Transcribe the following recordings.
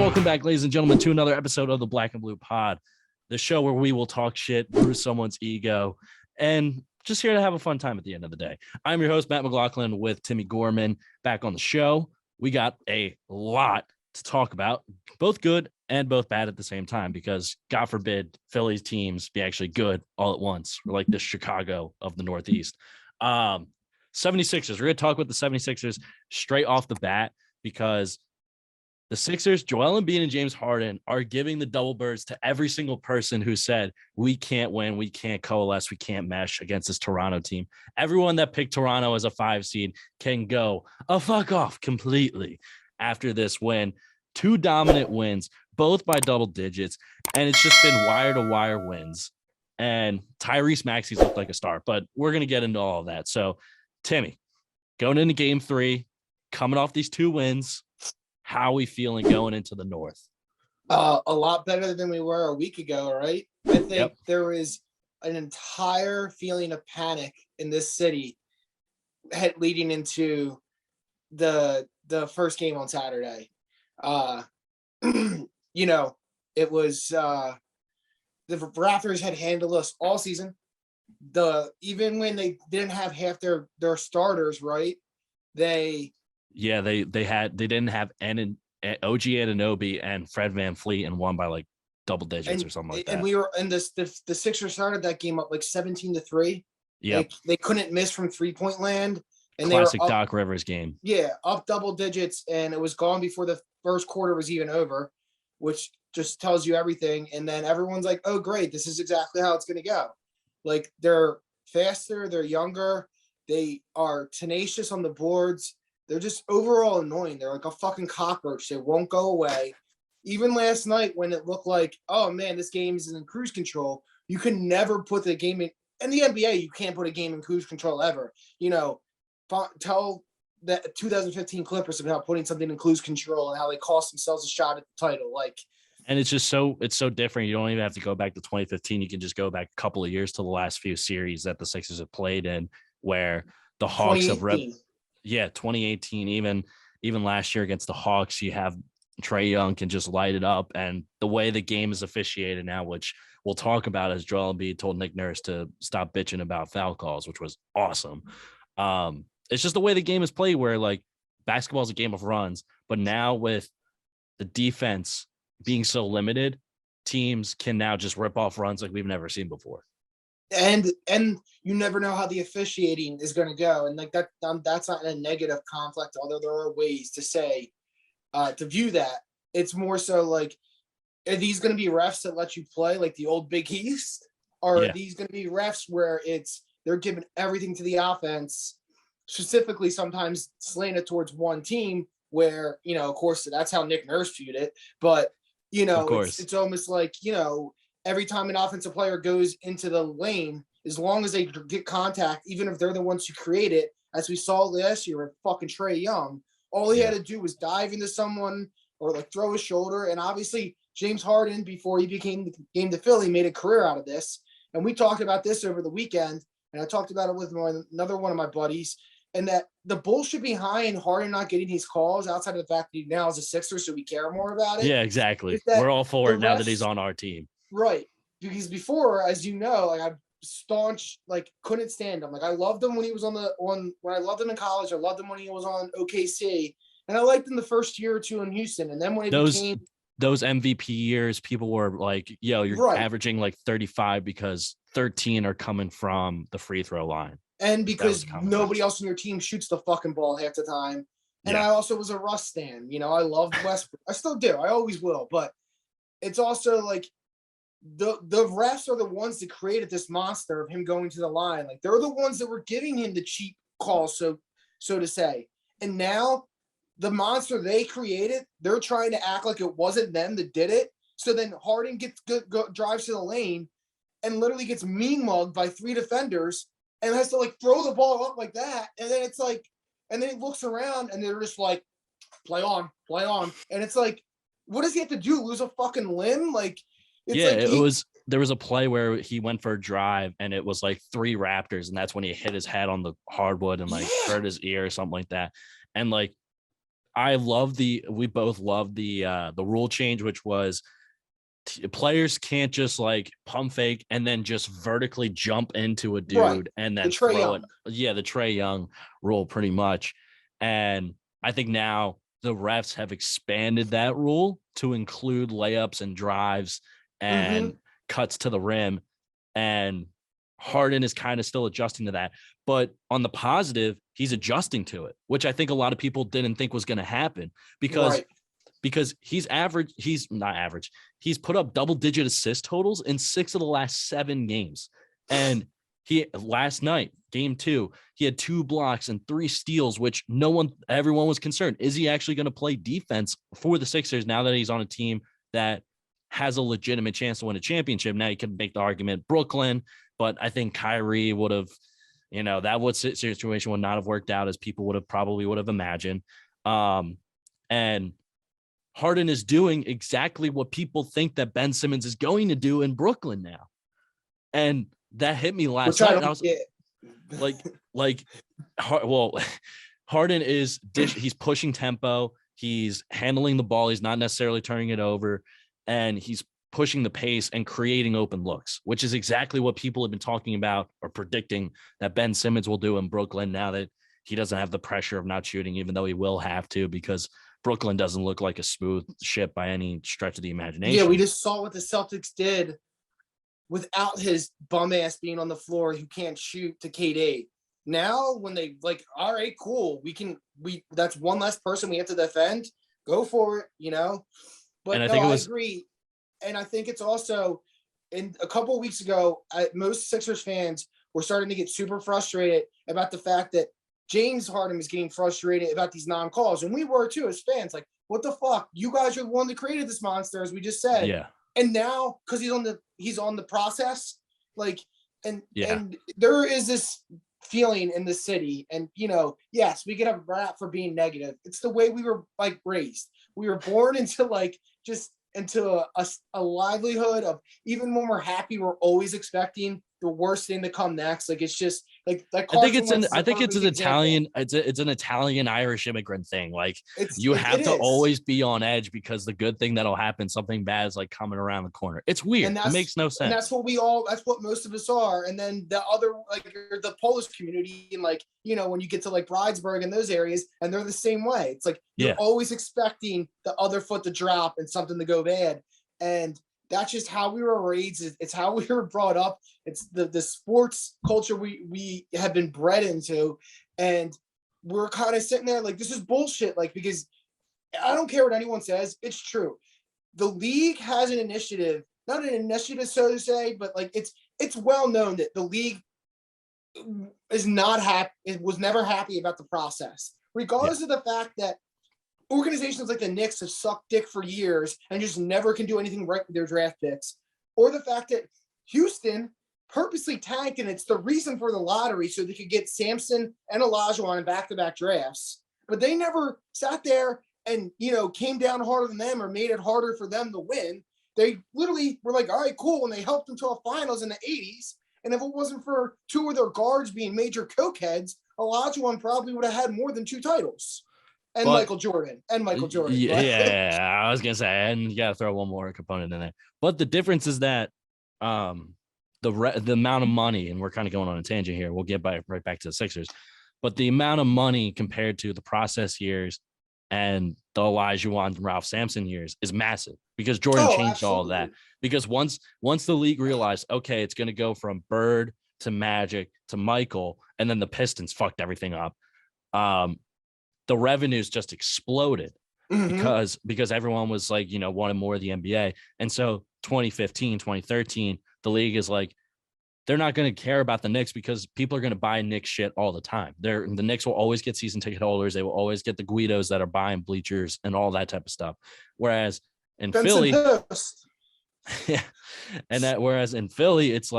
Welcome back, ladies and gentlemen, to another episode of the Black and Blue Pod, the show where we will talk shit, bruise someone's ego, and just here to have a fun time at the end of the day. I'm your host, Matt McLaughlin, with Timmy Gorman back on the show. We got a lot to talk about, both good and both bad at the same time, because God forbid Phillies teams be actually good all at once. We're like the Chicago of the Northeast. 76ers. We're going to talk with the 76ers straight off the bat because the Sixers, Joel Embiid and James Harden, are giving the double birds to every single person who said, we can't win, we can't coalesce, we can't mesh against this Toronto team. Everyone that picked Toronto as a 5 seed can go a fuck off completely after this win. 2 dominant wins, both by double digits, and it's just been wire-to-wire wins. And Tyrese Maxey's looked like a star, but we're going to get into all of that. So, Timmy, going into Game 3, coming off these 2 wins, how are we feeling going into the North? A lot better than we were a week ago, right? I think there was an entire feeling of panic in this city leading into the first game on Saturday. It was the Raptors had handled us all season. Even when they didn't have half their starters, right? They didn't have OG Anunoby and Fred VanVleet and won by like double digits or something like that. And the Sixers started that game up like 17-3. Yeah, they couldn't miss from 3-point land. And classic they were up, Doc Rivers game. Yeah, up double digits, and it was gone before the first quarter was even over, which just tells you everything. And then everyone's like, "Oh, great, this is exactly how it's going to go." Like, they're faster, they're younger, they are tenacious on the boards. They're just overall annoying. They're like a fucking cockroach. They won't go away. Even last night when it looked like, oh man, this game is in cruise control, you can never put the game in the NBA, you can't put a game in cruise control ever. Tell the 2015 Clippers about putting something in cruise control and how they cost themselves a shot at the title. And it's just it's so different. You don't even have to go back to 2015. You can just go back a couple of years to the last few series that the Sixers have played in, where the Hawks have 2018, even last year against the Hawks, you have Trae Young can just light it up. And the way the game is officiated now, which we'll talk about, as Joel Embiid told Nick Nurse to stop bitching about foul calls, which was awesome. It's just the way the game is played, where like basketball is a game of runs, but now with the defense being so limited, teams can now just rip off runs like we've never seen before. And you never know how the officiating is going to go. And like that's not a negative conflict, although there are ways to say, to view that. It's more so like, are these going to be refs that let you play like the old Big East? Or are these going to be refs where they're giving everything to the offense, specifically sometimes slanted towards one team where, of course, that's how Nick Nurse viewed it. But, it's almost like, every time an offensive player goes into the lane, as long as they get contact, even if they're the ones who create it, as we saw last year with fucking Trae Young, all he had to do was dive into someone or like throw his shoulder. And obviously James Harden, before he came to Philly, made a career out of this. And we talked about this over the weekend, and I talked about it with another one of my buddies, and that the bullshit behind Harden not getting these calls, outside of the fact that he now is a Sixer, so we care more about it. Yeah, exactly. We're all for it now that he's on our team. Right. Because before, as you know, like, I'm staunch, like, couldn't stand him. Like, I loved him when he was when I loved him in college. I loved him when he was on OKC. And I liked him the first year or two in Houston. And then when became those MVP years, people were like, yo, you're averaging like 35 because 13 are coming from the free throw line. And because nobody else on your team shoots the fucking ball half the time. And I also was a Russ stan. I loved Westbrook. I still do. I always will. But it's also like, the refs are the ones that created this monster of him going to the line. Like, they're the ones that were giving him the cheap calls, so to say. And now the monster they created, they're trying to act like it wasn't them that did it. So then Harden drives to the lane and literally gets mean mugged by 3 defenders and has to like throw the ball up like that. And then it's like, and then he looks around and they're just like, play on. And it's like, what does he have to do? Lose a fucking limb? Like, there was a play where he went for a drive and it was like 3 Raptors, and that's when he hit his head on the hardwood and like hurt his ear or something like that. And like, we both love the rule change, which was players can't just like pump fake and then just vertically jump into a dude Right. and The then Trae throw Young. it. Yeah, the Trae Young rule pretty much. And I think now the refs have expanded that rule to include layups and drives and cuts to the rim. And Harden is kind of still adjusting to that. But on the positive, he's adjusting to it, which I think a lot of people didn't think was going to happen because he's not average. He's put up double-digit assist totals in 6 of the last 7 games. And last night, game 2, he had 2 blocks and 3 steals, which everyone was concerned. Is he actually going to play defense for the Sixers now that he's on a team that has a legitimate chance to win a championship? Now you can make the argument Brooklyn, but I think Kyrie would have, that situation would not have worked out as people would have imagined. And Harden is doing exactly what people think that Ben Simmons is going to do in Brooklyn now. And that hit me last night. I was Harden he's pushing tempo. He's handling the ball. He's not necessarily turning it over, and he's pushing the pace and creating open looks, which is exactly what people have been talking about or predicting that Ben Simmons will do in Brooklyn now that he doesn't have the pressure of not shooting, even though he will have to, because Brooklyn doesn't look like a smooth ship by any stretch of the imagination. Yeah, we just saw what the Celtics did without his bum ass being on the floor who can't shoot to KD. Now, when they all right, cool, that's one less person we have to defend. Go for it, But I agree. And I think it's also, in a couple of weeks ago, most Sixers fans were starting to get super frustrated about the fact that James Harden was getting frustrated about these non-calls. And we were too as fans. Like, what the fuck? You guys are the one that created this monster, as we just said. Yeah. And now, because he's on the process, and there is this feeling in the city. And, yes, we get a rap for being negative. It's the way we were raised. We were born into into a livelihood of, even when we're happy, we're always expecting the worst thing to come next. It's just I think it's an Italian, it's an Italian Irish immigrant thing. You have to always be on edge because the good thing that'll happen, something bad is coming around the corner. It's weird. It makes no sense. And that's what most of us are. And then the other, the Polish community, and when you get to Bridesburg and those areas, and they're the same way. It's you're always expecting the other foot to drop and something to go bad. And that's just how we were raised. It's how we were brought up. It's the sports culture we have been bred into. And we're kind of sitting there this is bullshit. Because I don't care what anyone says. It's true. The league has an initiative, not an initiative, so to say, but it's well known that the league is not happy. It was never happy about the process, regardless of the fact that organizations like the Knicks have sucked dick for years and just never can do anything right with their draft picks, or the fact that Houston purposely tanked, and it's the reason for the lottery so they could get Sampson and Olajuwon in back-to-back drafts. But they never sat there and, came down harder than them or made it harder for them to win. They literally were all right, cool, and they helped them to a finals in the 80s. And if it wasn't for 2 of their guards being major cokeheads, Olajuwon probably would have had more than 2 titles. Michael Jordan. Yeah, I was gonna say, and you gotta throw one more component in there. But the difference is that the amount of money, and we're kind of going on a tangent here. We'll get right back to the Sixers, but the amount of money compared to the process years and the Olajuwon and Ralph Sampson years is massive, because Jordan changed all of that. Because once the league realized, okay, it's gonna go from Bird to Magic to Michael, and then the Pistons fucked everything up. The revenues just exploded because everyone was wanted more of the NBA. And so 2015, 2013, the league is they're not going to care about the Knicks because people are going to buy Knicks shit all the time. The Knicks will always get season ticket holders. They will always get the Guidos that are buying bleachers and all that type of stuff. Whereas in Philly, whereas in Philly, it's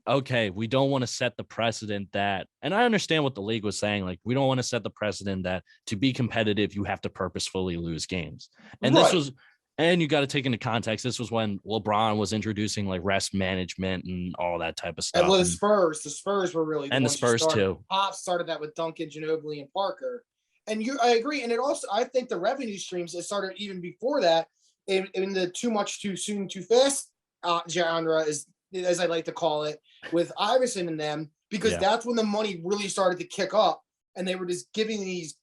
okay, we don't want to set the precedent that, and I understand what the league was saying. We don't want to set the precedent that to be competitive, you have to purposefully lose games. And this was, and you got to take into context, this was when LeBron was introducing rest management and all that type of stuff. And the Spurs were really, and the Spurs too. Pop started that with Duncan, Ginobili, and Parker. I agree. And it also, I think the revenue streams that started even before that in the too much, too soon, too fast genre, is, as I like to call it, with Iverson and them, because that's when the money really started to kick up, and they were just giving these,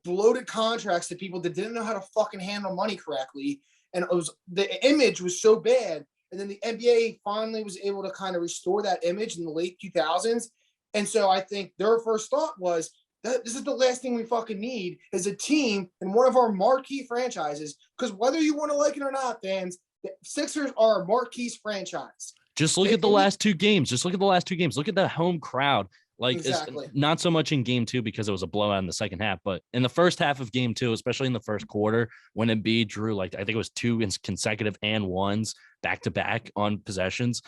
bloated contracts to people that didn't know how to fucking handle money correctly. And the image was so bad. And then the NBA finally was able to kind of restore that image in the late 2000s. And so I think their first thought was, this is the last thing we fucking need, is a team in one of our marquee franchises. Because whether you want to like it or not, fans, the Sixers are a marquee franchise. Just look at the last two games. Look at the home crowd. Like, exactly. Not so much in game two because it was a blowout in the second half, but in the first half of game two, especially in the first quarter, when Embiid drew, like, I think it was 2 consecutive and ones back to back on possessions.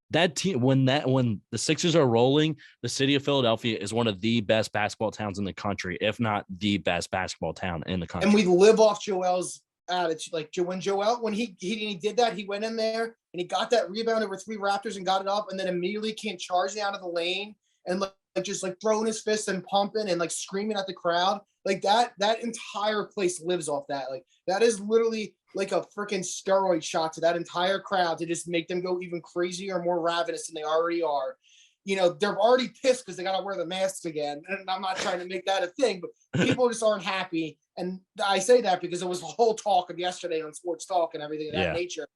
That team, when the Sixers are rolling, the city of Philadelphia is one of the best basketball towns in the country, if not the best basketball town in the country. And we live off Joel's attitude. Like, when he did that, he went in there and he got that rebound over 3 Raptors and got it up, and then immediately came charging out of the lane and just throwing his fist and pumping and screaming at the crowd. Like, that entire place lives off that. Like, that is literally like a freaking steroid shot to that entire crowd to just make them go even crazier, more ravenous than they already are. They're already pissed because they got to wear the masks again. And I'm not trying to make that a thing, but people just aren't happy. And I say that because it was the whole talk of yesterday on Sports Talk and everything of that nature.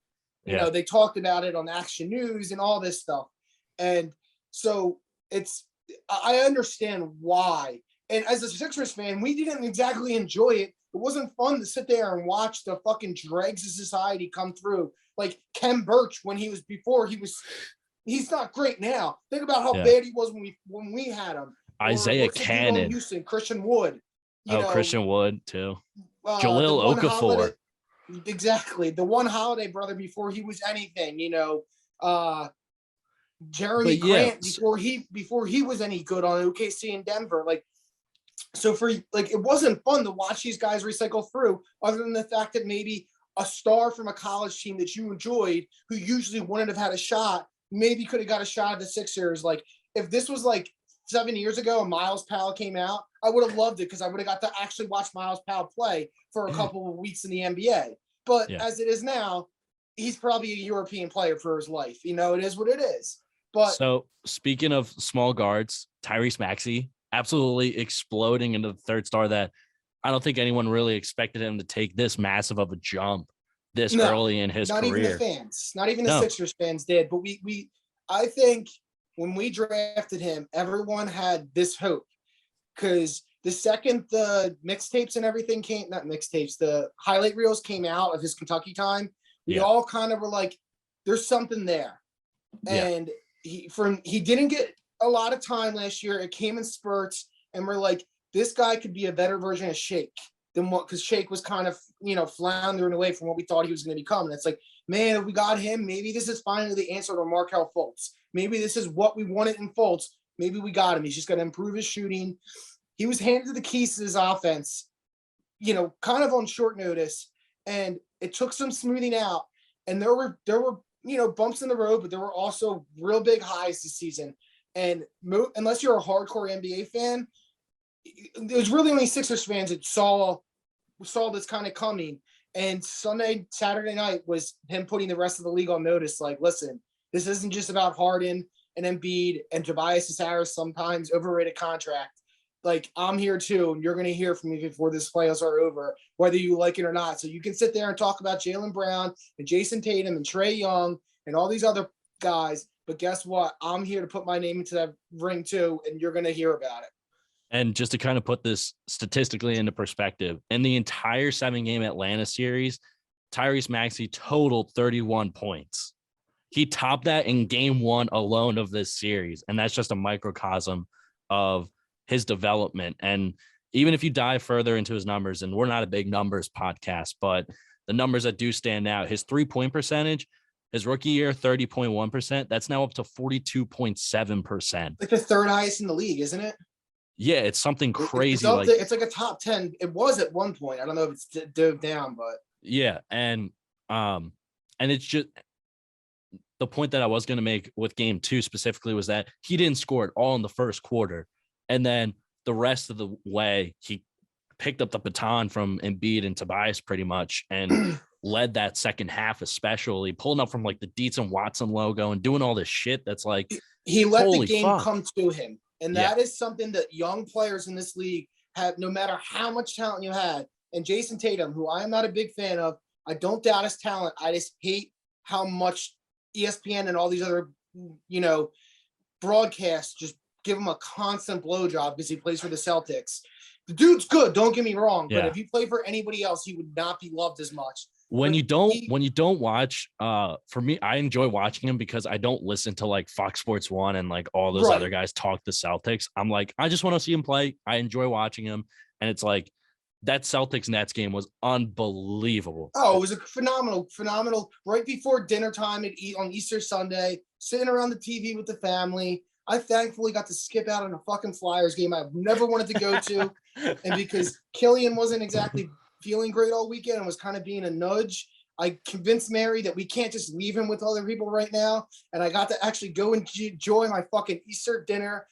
They talked about it on Action News and all this stuff. And so I understand why. And as a Sixers fan, we didn't exactly enjoy it. It wasn't fun to sit there and watch the fucking dregs of society come through. Like Ken Birch, he's not great now. Think about how bad he was when we had him. Isaiah Cannon, Houston, Christian Wood. Christian Wood too. Jahlil Okafor. Exactly, the one holiday brother before he was anything. Jeremy Grant before he was any good on OKC in Denver. So it wasn't fun to watch these guys recycle through, other than the fact that maybe a star from a college team that you enjoyed, who usually wouldn't have had a shot, maybe could have got a shot at the Sixers. Like, if this was 7 years ago and Miles Powell came out, I would have loved it because I would have got to actually watch Miles Powell play for a couple of weeks in the NBA. But as it is now, he's probably a European player for his life. It is what it is. But so speaking of small guards, Tyrese Maxey absolutely exploding into the third star that I don't think anyone really expected him to take this massive of a jump this early in his career. Not even the fans, not even the Sixers fans did. But I think when we drafted him, everyone had this hope, because the second the mixtapes and everything the highlight reels came out of his Kentucky time, we all kind of were like, there's something there. And he didn't get a lot of time last year. It came in spurts, and we're like, this guy could be a better version of Shake because Shake was kind of, floundering away from what we thought he was going to become. And it's like, man, if we got him, maybe this is finally the answer to Markelle Fultz. Maybe this is what we wanted in Fultz. Maybe we got him. He's just going to improve his shooting. He was handed the keys to his offense, kind of on short notice, and it took some smoothing out. And there were bumps in the road, but there were also real big highs this season. And unless you're a hardcore NBA fan, there's really only Sixers fans that saw this kind of coming. And Saturday night was him putting the rest of the league on notice. Like, listen, this isn't just about Harden and Embiid and Tobias Harris, sometimes overrated contract. Like, I'm here too, and you're going to hear from me before this playoffs are over, whether you like it or not. So you can sit there and talk about Jaylen Brown and Jason Tatum and Trae Young and all these other guys, but guess what? I'm here to put my name into that ring too, and you're going to hear about it. And just to kind of put this statistically into perspective, in the entire 7-game Atlanta series, Tyrese Maxey totaled 31 points. He topped that in game 1 alone of this series, and that's just a microcosm of his development. And even if you dive further into his numbers, and we're not a big numbers podcast, but the numbers that do stand out, his 3-point percentage, his rookie year, 30.1%. That's now up to 42.7%. Like the third highest in the league, isn't it? Yeah, it's something crazy. It's like a top 10. It was at one point. I don't know if it's dove down, but yeah, and it's just the point that I was going to make with game 2 specifically was that he didn't score at all in the first quarter, and then the rest of the way he picked up the baton from Embiid and Tobias pretty much and led that second half, especially pulling up from like the Dietz and Watson logo and doing all this shit. That's like, he let the holy game fuck. come to him. And Yeah. that is something that young players in this league have, no matter how much talent you had. And Jason Tatum, who I am not a big fan of, I don't doubt his talent. I just hate how much ESPN and all these other, broadcasts just give him a constant blowjob because he plays for the Celtics. The dude's good, don't get me wrong, but if he played for anybody else, he would not be loved as much. When you don't watch, for me, I enjoy watching him because I don't listen to like Fox Sports 1 and like all those other guys talk the Celtics. I'm like, I just want to see him play. I enjoy watching him. And it's like that Celtics Nets game was unbelievable. Oh, it was a phenomenal. Right before dinner time on Easter Sunday, sitting around the TV with the family. I thankfully got to skip out on a fucking Flyers game I've never wanted to go to. And because Killian wasn't exactly feeling great all weekend and was kind of being a nudge, I convinced Mary that we can't just leave him with other people right now. And I got to actually go and enjoy my fucking Easter dinner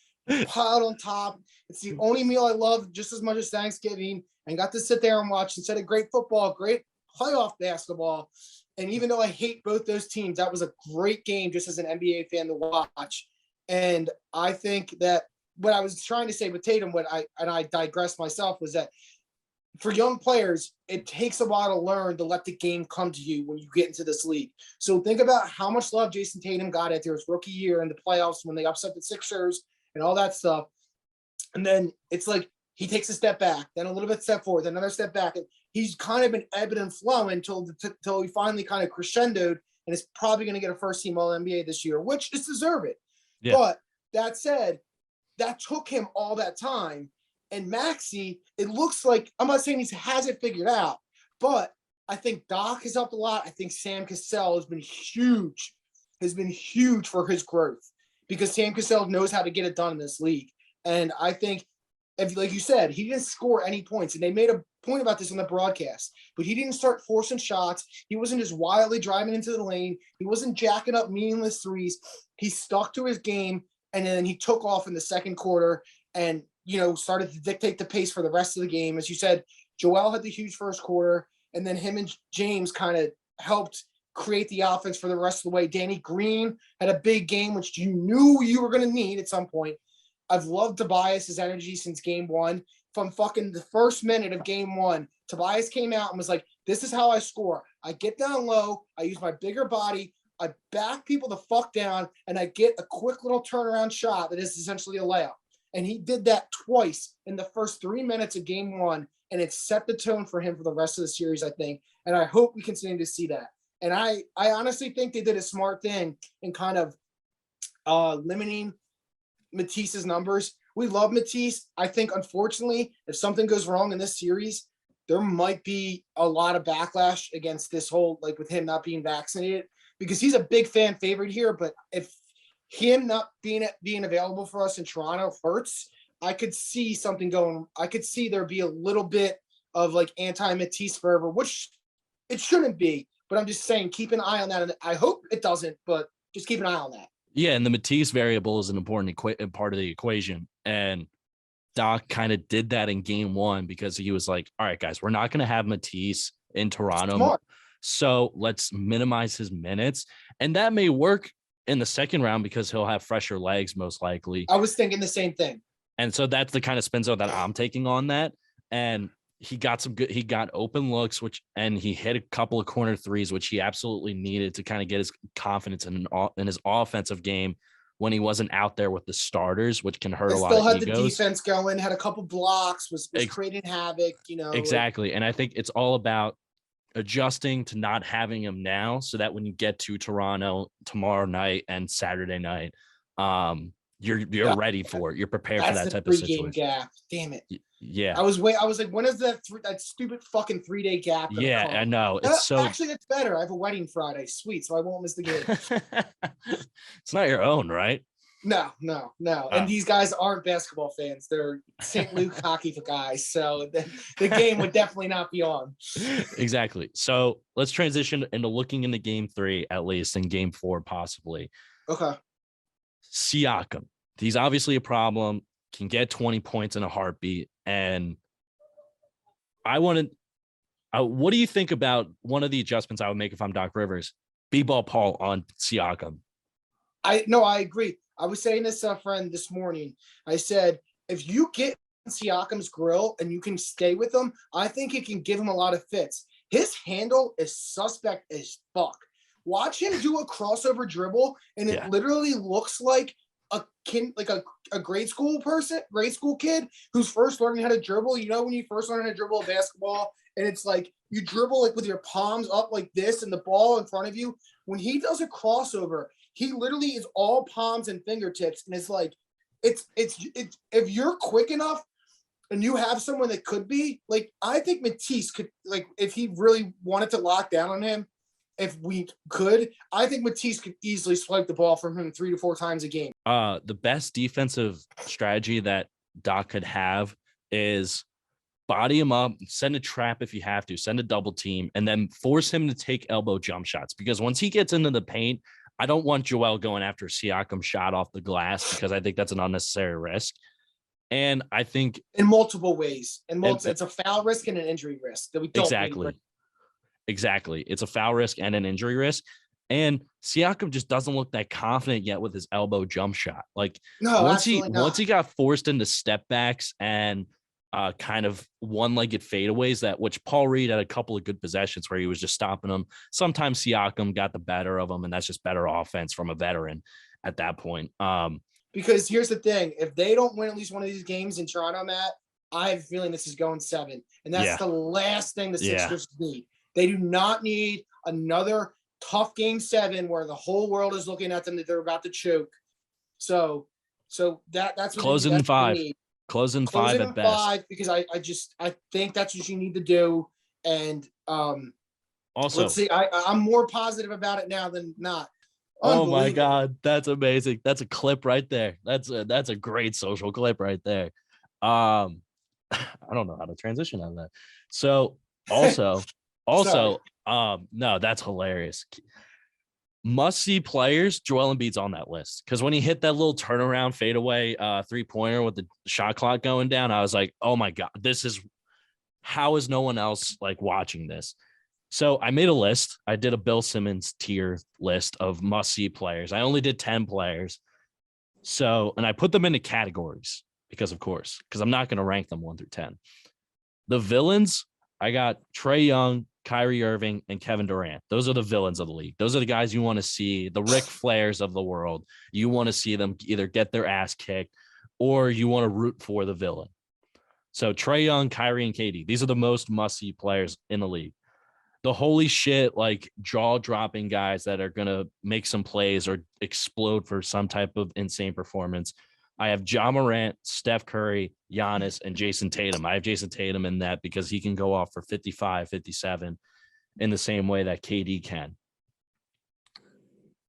piled on top. It's the only meal I love just as much as Thanksgiving, and got to sit there and watch instead of great football, great playoff basketball. And even though I hate both those teams, that was a great game just as an NBA fan to watch. And I think that what I was trying to say with Tatum, I digressed myself, was that for young players, it takes a while to learn to let the game come to you when you get into this league. So think about how much love Jason Tatum got after his rookie year in the playoffs when they upset the Sixers and all that stuff. And then it's like he takes a step back, then a little bit step forward, then another step back. And he's kind of been ebbing and flowing until he finally kind of crescendoed and is probably going to get a first-team All-NBA this year, which is deserved. Yeah. But that said, that took him all that time. And Maxey, it looks like, I'm not saying he has it figured out, but I think Doc has helped a lot. I think Sam Cassell has been huge for his growth, because Sam Cassell knows how to get it done in this league. And I think, if, like you said, he didn't score any points, and they made a point about this on the broadcast, but he didn't start forcing shots. He wasn't just wildly driving into the lane. He wasn't jacking up meaningless threes. He stuck to his game, and then he took off in the second quarter and, started to dictate the pace for the rest of the game. As you said, Joel had the huge first quarter, and then him and James kind of helped create the offense for the rest of the way. Danny Green had a big game, which you knew you were going to need at some point. I've loved Tobias's energy since game one. From fucking the first minute of game one, Tobias came out and was like, this is how I score. I get down low. I use my bigger body. I back people the fuck down, and I get a quick little turnaround shot that is essentially a layup. And he did that twice in the first 3 minutes of game one, and it set the tone for him for the rest of the series, I think. And I hope we continue to see that. And I honestly think they did a smart thing in kind of limiting Matisse's numbers. We love Matisse. I think, unfortunately, if something goes wrong in this series, there might be a lot of backlash against this whole, like, with him not being vaccinated, because he's a big fan favorite here. But if him not being available for us in Toronto hurts, I could see something going. I could see there be a little bit of like anti-Matisse fervor, which it shouldn't be. But I'm just saying, keep an eye on that. And I hope it doesn't, but just keep an eye on that. Yeah, and the Matisse variable is an important part of the equation. And Doc kind of did that in game one, because he was like, all right, guys, we're not going to have Matisse in Toronto. So let's minimize his minutes. And that may work in the second round because he'll have fresher legs, most likely. I was thinking the same thing. And so that's the kind of spin zone that I'm taking on that. And he got he got open looks, and he hit a couple of corner threes, which he absolutely needed to kind of get his confidence in his offensive game when he wasn't out there with the starters, which can hurt a lot of egos. Still had the defense going, had a couple blocks, was creating havoc, Exactly. And I think it's all about adjusting to not having him now, so that when you get to Toronto tomorrow night and Saturday night, you're ready for it. You're prepared for that type of situation. Gap. Damn it. Yeah. I was like, when is that stupid fucking 3-day gap? Yeah, come? I know. It's actually, that's better. I have a wedding Friday. Sweet. So I won't miss the game. It's not your own, right? No. And these guys aren't basketball fans. They're St. Luke hockey guys. So the game would definitely not be on. Exactly. So let's transition into looking into game 3, at least, and game 4, possibly. Okay. Siakam. He's obviously a problem, can get 20 points in a heartbeat. And what do you think about one of the adjustments I would make if I'm Doc Rivers? B-ball Paul on Siakam. I agree. I was saying this to a friend this morning. I said, if you get Siakam's grill and you can stay with him, I think it can give him a lot of fits. His handle is suspect as fuck. Watch him do a crossover dribble, and it literally looks like a kid, like a grade school kid who's first learning how to dribble. You know, when you first learn how to dribble a basketball, and it's like you dribble like with your palms up like this and the ball in front of you. When he does a crossover, he literally is all palms and fingertips, and it's like it's if you're quick enough and you have someone that could be like, I think Matisse could, like, if he really wanted to lock down on him, if we could, I think Matisse could easily swipe the ball from him 3 to 4 times a game. The best defensive strategy that Doc could have is body him up, send a trap if you have to, send a double team, and then force him to take elbow jump shots. Because once he gets into the paint, I don't want Joel going after Siakam shot off the glass, because I think that's an unnecessary risk. And I think in multiple ways, it's a foul risk and an injury risk that we don't exactly. It's a foul risk and an injury risk. And Siakam just doesn't look that confident yet with his elbow jump shot. Like once he got forced into step backs and kind of one-legged fadeaways, which Paul Reed had a couple of good possessions where he was just stopping them. Sometimes Siakam got the better of him, and that's just better offense from a veteran at that point. Because here's the thing, if they don't win at least one of these games in Toronto, Matt, I have a feeling this is going 7. And that's the last thing the Sixers need. They do not need another tough game 7 where the whole world is looking at them that they're about to choke. So that's what closing in 5. Closing 5 at best. 5, because I think that's what you need to do. And also, let's see, I'm more positive about it now than not. Oh my God, that's amazing. That's a clip right there. That's a great social clip right there. I don't know how to transition out of that. So also, no, that's hilarious. Must-see players, Joel Embiid's on that list, because when he hit that little turnaround fadeaway 3-pointer with the shot clock going down, I was like, oh my God, how is no one else like watching this? So I made a list. I did a Bill Simmons tier list of must-see players. I only did 10 players. And I put them into categories because I'm not going to rank them 1 through 10. The villains, I got Trae Young, Kyrie Irving, and Kevin Durant. Those are the villains of the league. Those are the guys you want to see, the Ric Flairs of the world. You want to see them either get their ass kicked or you want to root for the villain. So Trae Young, Kyrie, and KD, these are the most must-see players in the league. The holy shit, like jaw-dropping guys that are going to make some plays or explode for some type of insane performance. I have Ja Morant, Steph Curry, Giannis, and Jason Tatum. I have Jason Tatum in that because he can go off for 55, 57 in the same way that KD can.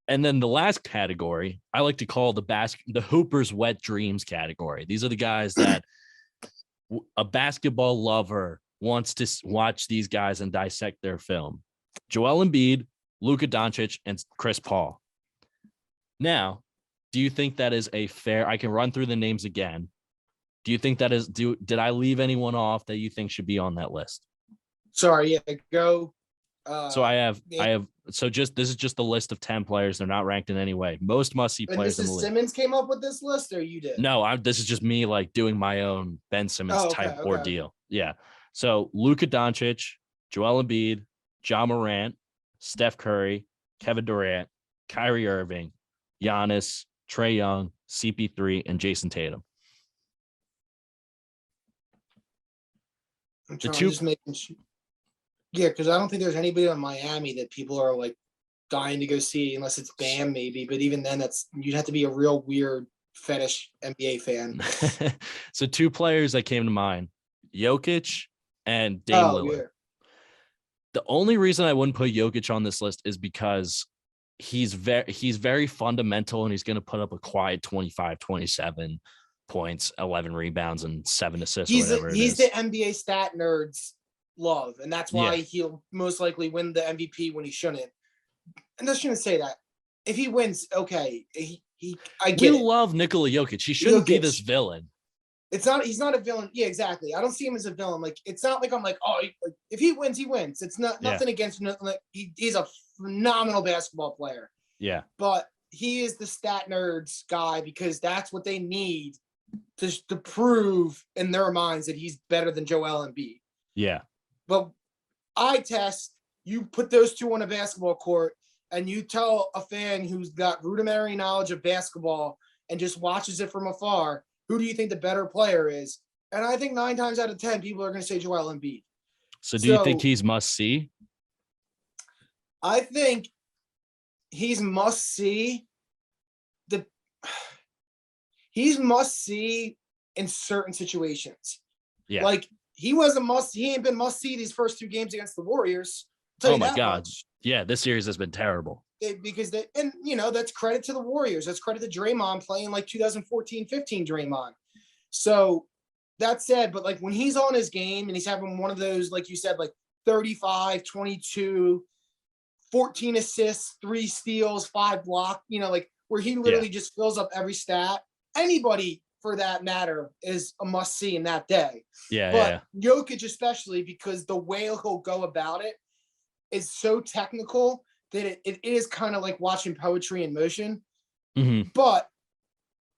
And then the last category, I like to call the Hooper's wet dreams category. These are the guys that a basketball lover wants to watch these guys and dissect their film. Joel Embiid, Luka Doncic, and Chris Paul. Now, do you think that is a fair? I can run through the names again. Do you think that is? Did I leave anyone off that you think should be on that list? Sorry, go. So I have. So this is just the list of 10 players. They're not ranked in any way. Most must-see players in the league. Simmons came up with this list, or you did? No, this is just me like doing my own Ben Simmons type ordeal. Yeah. So Luka Doncic, Joel Embiid, Ja Morant, Steph Curry, Kevin Durant, Kyrie Irving, Giannis, Trae Young, CP3, and Jason Tatum. Just making sure. Yeah, because I don't think there's anybody in Miami that people are like dying to go see, unless it's Bam maybe. But even then, you'd have to be a real weird fetish NBA fan. So 2 players that came to mind: Jokic and Dame Lillard. Yeah. The only reason I wouldn't put Jokic on this list is because he's very fundamental, and he's going to put up a quiet 25, 27 points, 11 rebounds, and 7 assists. He's the NBA stat nerds love, and that's why he'll most likely win the MVP when he shouldn't. And I shouldn't say that. If he wins, okay, I get it. We love Nikola Jokic. He shouldn't be this villain. he's not a villain. Yeah, exactly. I don't see him as a villain. Like, it's not like I'm like, oh, like, if he wins, he wins. It's nothing against him. Like, he's a phenomenal basketball player. Yeah. But he is the stat nerds guy because that's what they need to prove in their minds that he's better than Joel Embiid. Yeah. But eye test, you put those two on a basketball court and you tell a fan who's got rudimentary knowledge of basketball and just watches it from afar, who do you think the better player is? And I think 9 times out of 10, people are going to say Joel Embiid. So do you think he's must see? I think he's must see. He's must see in certain situations. Yeah. Like, he ain't been must see these first 2 games against the Warriors. Oh my God. Much. Yeah, this series has been terrible. Because that's credit to the Warriors. That's credit to Draymond playing like 2014-15 Draymond. So that said, but like when he's on his game and he's having one of those, like you said, like 35, 22, 14 assists, 3 steals, 5 blocks, like where he literally just fills up every stat. Anybody for that matter is a must see in that day. Yeah. But Jokic especially, because the way he'll go about it is so technical that it is kind of like watching poetry in motion. Mm-hmm. But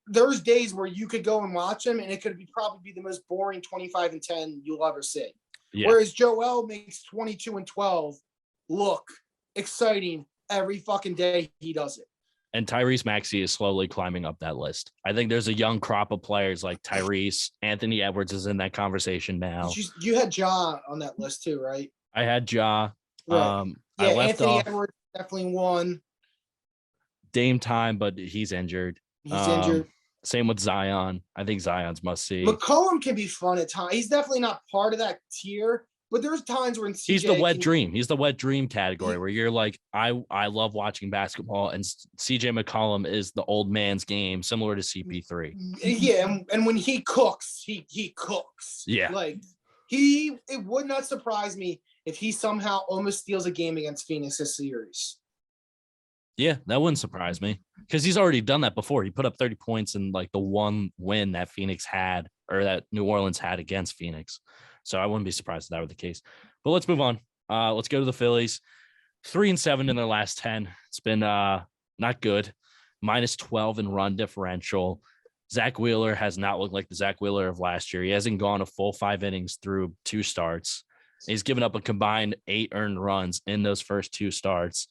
there's days where you could go and watch him and it could probably be the most boring 25 and 10 you'll ever see. Yeah. Whereas Joel makes 22 and 12 look exciting every fucking day he does it. And Tyrese Maxey is slowly climbing up that list. I think there's a young crop of players like Tyrese. Anthony Edwards is in that conversation now. You had Ja on that list too, right? I had Ja. Right. I left Anthony Edwards definitely won. Dame time, but he's injured. He's injured. Same with Zion. I think Zion's must see. McCollum can be fun at times. He's definitely not part of that tier, but there's times when he's the wet dream. He's the wet dream category where you're like, I love watching basketball, and CJ McCollum is the old man's game, similar to CP3. Yeah, and when he cooks, he cooks. Yeah, like it would not surprise me if he somehow almost steals a game against Phoenix this series. Yeah, that wouldn't surprise me because he's already done that before. He put up 30 points in like the one win that Phoenix had, or that New Orleans had against Phoenix. So I wouldn't be surprised if that were the case. But let's move on. Let's go to the Phillies. 3-7 in their last 10. It's been not good. -12 in run differential. Zach Wheeler has not looked like the Zach Wheeler of last year. He hasn't gone a full 5 innings through 2 starts. He's given up a combined 8 earned runs in those first 2 starts.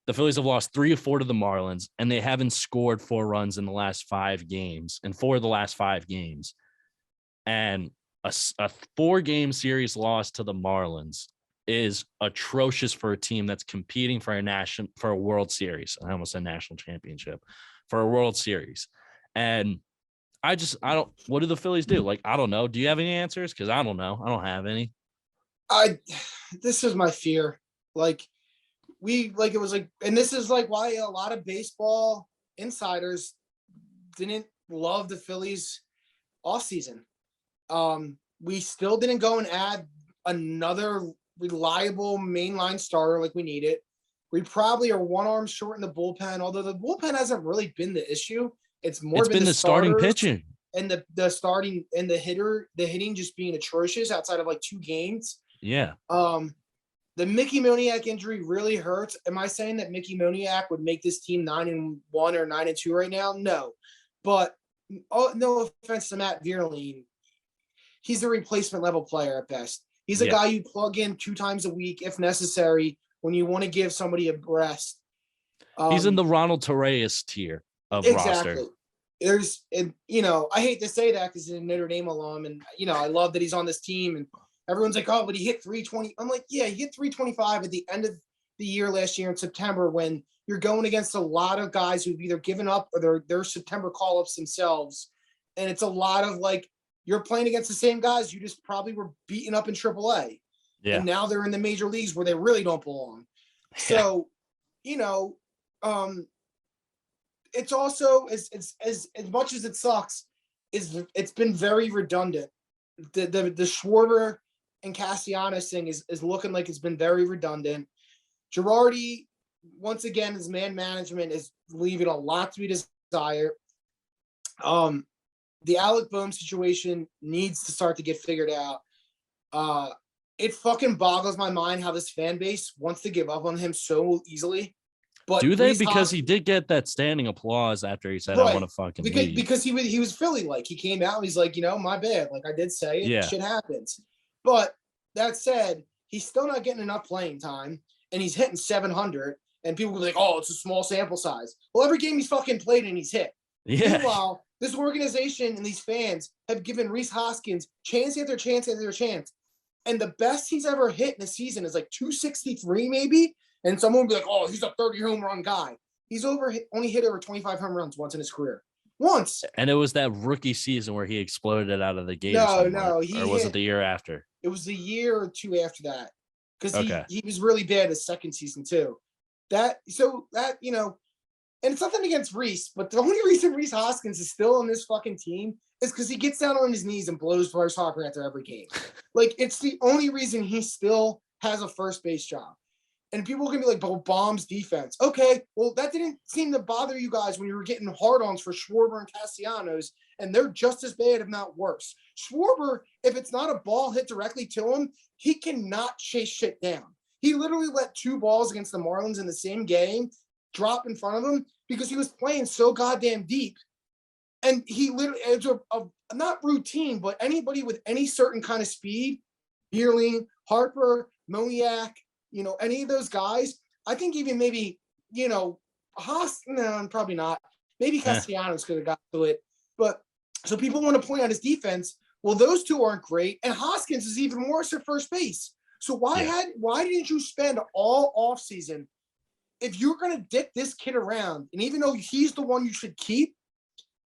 The Phillies have lost 3 of 4 to the Marlins, and they haven't scored 4 runs in the last 5 games, in 4 of the last 5 games. And a 4-game series loss to the Marlins is atrocious for a team that's competing for a World Series. I almost said national championship, for a World Series. And I don't, what do the Phillies do? Like, I don't know. Do you have any answers? Because I don't know. I don't have any. This is my fear. And this is like why a lot of baseball insiders didn't love the Phillies offseason. We still didn't go and add another reliable mainline starter like we needed. We probably are 1 arm short in the bullpen, although the bullpen hasn't really been the issue. It's been the starting pitching and the starting and the hitting just being atrocious outside of like 2 games. Yeah. The Mickey Moniak injury really hurts. Am I saying that Mickey Moniak would make this team 9-1 or 9-2 right now? No. But no offense to Matt Vierling, he's a replacement level player at best. He's a guy you plug in 2 times a week if necessary when you want to give somebody a rest. He's in the Ronald Torreyes tier of roster. I hate to say that because he's a Notre Dame alum, and I love that he's on this team, and everyone's like, oh, but he hit 320. I'm like, yeah, he hit 325 at the end of the year last year in September when you're going against a lot of guys who've either given up or they're September call-ups themselves. And it's a lot of like, you're playing against the same guys you just probably were beaten up in AAA. Yeah. And now they're in the major leagues where they really don't belong. Yeah. So, it's also as much as it sucks, it's been very redundant. The Schwarber and Castellanos thing is looking like it's been very redundant. Girardi, once again, his man management is leaving a lot to be desired. the Alec Boehm situation needs to start to get figured out. It fucking boggles my mind how this fan base wants to give up on him so easily. But do they? Because he did get that standing applause after he said, "I want to fucking leave." Because he was Philly like. He came out and he's like, my bad. Like I did say it. Yeah. Shit happens. But that said, he's still not getting enough playing time, and he's hitting 700. And people will be like, "Oh, it's a small sample size." Well, every game he's fucking played and he's hit. Yeah. Meanwhile, this organization and these fans have given Rhys Hoskins chance after chance after chance. And the best he's ever hit in a season is like 263, maybe. And someone will be like, "Oh, he's a 30 home run guy." He's only hit over 25 home runs once in his career. Once. And it was that rookie season where he exploded out of the gate. No. Or was it the year after? It was the year or two after that. Because he was really bad his second season too. And it's nothing against Rhys, but the only reason Rhys Hoskins is still on this fucking team is because he gets down on his knees and blows Bryce Harper after every game. Like, it's the only reason he still has a first base job. And people can be like, "But Bomb's defense." Okay, well, that didn't seem to bother you guys when you were getting hard-ons for Schwarber and Castellanos, and they're just as bad, if not worse. Schwarber, if it's not a ball hit directly to him, he cannot chase shit down. He literally let 2 balls against the Marlins in the same game drop in front of him because he was playing so goddamn deep. And he literally, it's a not routine, but anybody with any certain kind of speed, Bierling, Harper, Moniak, any of those guys, I think even maybe, no, probably not. Maybe Castellanos could have got to it. But so people want to point out his defense. Well, those two aren't great. And Hoskins is even worse at first base. So why didn't you spend all offseason? If you're going to dick this kid around, and even though he's the one you should keep,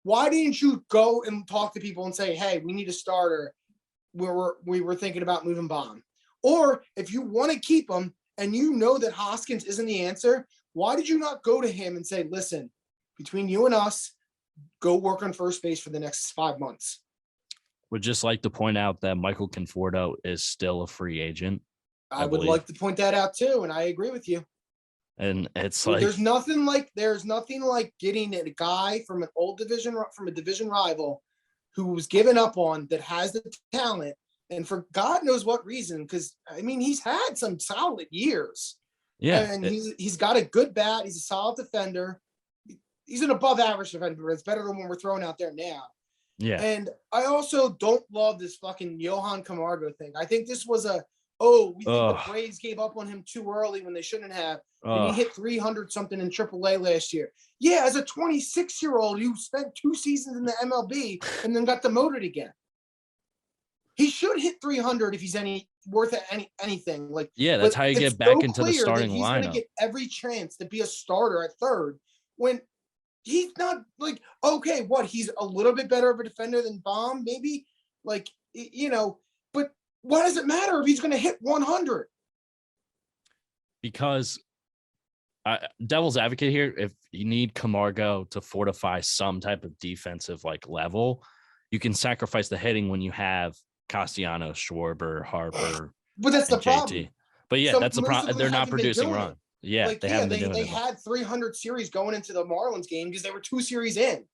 why didn't you go and talk to people and say, "Hey, we need a starter. We were thinking about moving Bomb." Or if you want to keep him and you know that Hoskins isn't the answer, why did you not go to him and say, "Listen, between you and us, go work on first base for the next 5 months"? Would just like to point out that Michael Conforto is still a free agent. I would like to point that out too, and I agree with you. And it's like there's nothing like getting a guy from a division rival who was given up on that has the talent, and for God knows what reason, because he's had some solid years. Yeah, and he's got a good bat. He's a solid defender. He's an above average defender, but it's better than what we're throwing out there now. Yeah. And I also don't love this fucking Johan Camargo thing. I think this was we think the Braves gave up on him too early when they shouldn't have. And he hit 300 something in AAA last year. Yeah, as a 26-year-old, you spent 2 seasons in the MLB and then got demoted again. He should hit 300 if he's worth anything. That's how you get back into the starting lineup. He's going to get every chance to be a starter at third when he's not he's a little bit better of a defender than Bomb, maybe, but why does it matter if he's going to hit 100? Because devil's advocate here, if you need Camargo to fortify some type of defensive level, you can sacrifice the hitting when you have Castellanos, Schwarber, Harper. But that's the problem. But that's the problem. They're not producing runs. Yeah, they haven't been doing it. They had 300 series going into the Marlins game because they were 2 series in.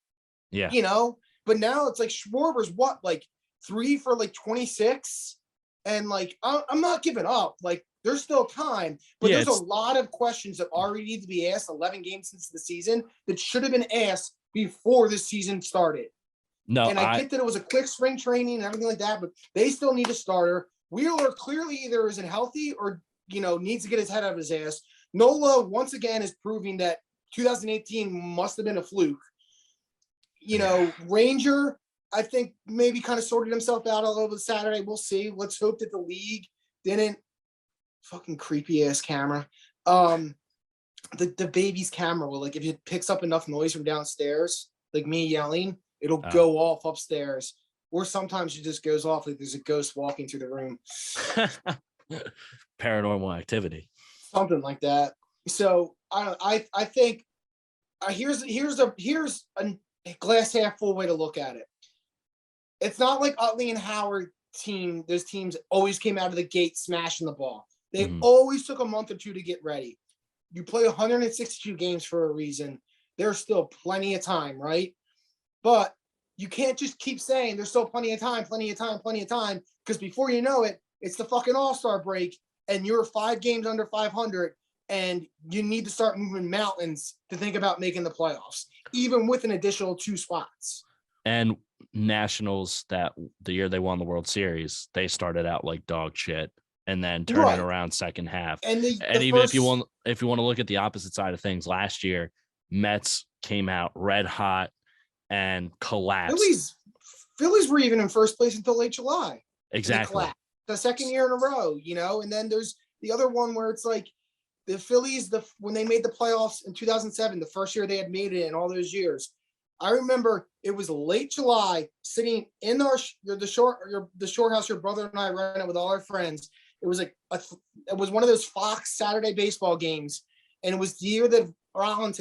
Yeah. But now it's like Schwarber's 3 for 26? And I'm not giving up. There's still time, but there's a lot of questions that already need to be asked 11 games into the season that should have been asked before the season started. No, and I get that it was a quick spring training and everything like that, but they still need a starter. Wheeler clearly either isn't healthy or, needs to get his head out of his ass. Nola, once again, is proving that 2018 must have been a fluke. Ranger, I think maybe kind of sorted himself out a little bit Saturday. We'll see. Let's hope that the league didn't fucking creepy ass camera. The baby's camera will if it picks up enough noise from downstairs, like me yelling, it'll go off upstairs. Or sometimes it just goes off there's a ghost walking through the room. Paranormal activity. Something like that. So I think here's a glass half full way to look at it. It's not like Utley and Howard team. Those teams always came out of the gate smashing the ball. They always took a month or 2 to get ready. You play 162 games for a reason. There's still plenty of time, right? But you can't just keep saying there's still plenty of time, because before you know it, it's the fucking All-Star break, and you're 5 games under 500, and you need to start moving mountains to think about making the playoffs, even with an additional 2 spots. And Nationals, that the year they won the World Series, they started out like dog shit and then turned it around second half. And even if you want to look at the opposite side of things, last year Mets came out red hot and collapsed. Phillies were even in first place until late July. Exactly. The second year in a row, and then there's the other one where it's like the Phillies, when they made the playoffs in 2007, the first year they had made it in all those years. I remember it was late July, sitting in the shore house your brother and I rented with all our friends. It was it was one of those Fox Saturday baseball games, and it was the year that Rollins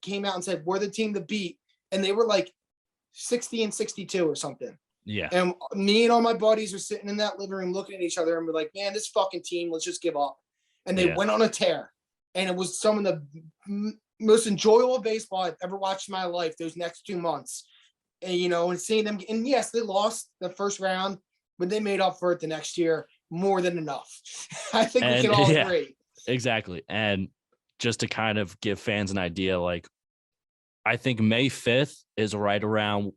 came out and said we're the team to beat, and they were like 60-62 or something. Yeah. And me and all my buddies were sitting in that living room looking at each other, and we're like, man, this fucking team, let's just give up. And they went on a tear, and it was some of the most enjoyable baseball I've ever watched in my life those next 2 months. And and seeing them, and yes, they lost the first round, but they made up for it the next year more than enough. I think we can all agree. Exactly. And just to kind of give fans an idea, like, I think May 5th is right around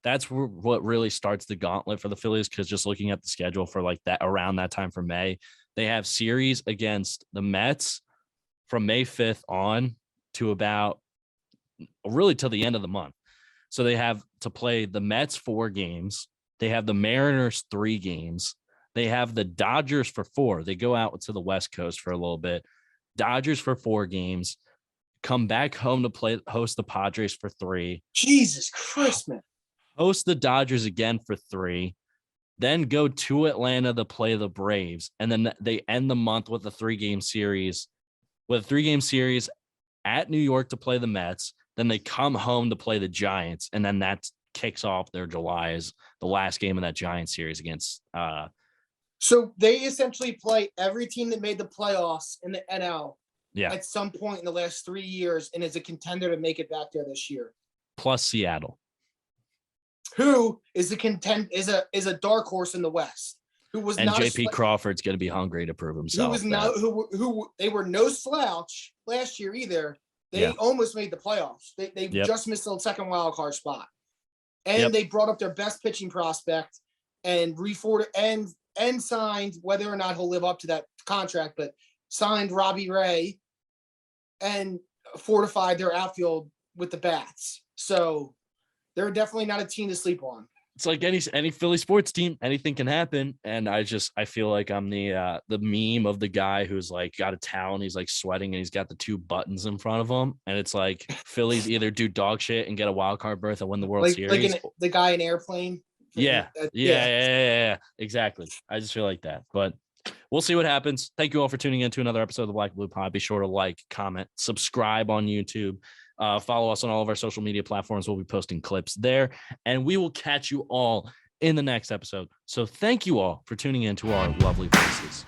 that's what really starts the gauntlet for the Phillies, because just looking at the schedule for like that around that time for May, they have series against the Mets from May 5th on to about really till the end of the month. So they have to play the Mets 4 games. They have the Mariners 3 games. They have the Dodgers for 4. They go out to the West Coast for a little bit. Dodgers for 4 games. Come back home to host the Padres for 3. Jesus Christ, man. Host the Dodgers again for 3. Then go to Atlanta to play the Braves. And then they end the month with a 3-game series. With a 3-game series at New York to play the Mets. Then they come home to play the Giants. And then that kicks off their July as the last game of that Giants series against So they essentially play every team that made the playoffs in the NL at some point in the last 3 years, and is a contender to make it back there this year. Plus Seattle, who is a dark horse in the West. Who was not JP Crawford's going to be hungry to prove himself. Who they were no slouch last year either. They almost made the playoffs. They just missed the second wild card spot, and they brought up their best pitching prospect and and signed, whether or not he'll live up to that contract, but signed Robbie Ray and fortified their outfield with the bats. So they're definitely not a team to sleep on. It's like any Philly sports team, anything can happen. And I feel like I'm the meme of the guy who's like got a towel and he's like sweating and he's got the 2 buttons in front of him. And it's like Phillies either do dog shit and get a wild card berth and win the World Series. Like the guy in Airplane. Yeah, exactly. I just feel like that, but we'll see what happens. Thank you all for tuning in to another episode of the Black and Blue Pod. Be sure to like, comment, subscribe on YouTube. Follow us on all of our social media platforms. We'll be posting clips there, and we will catch you all in the next episode. So thank you all for tuning in to our lovely voices.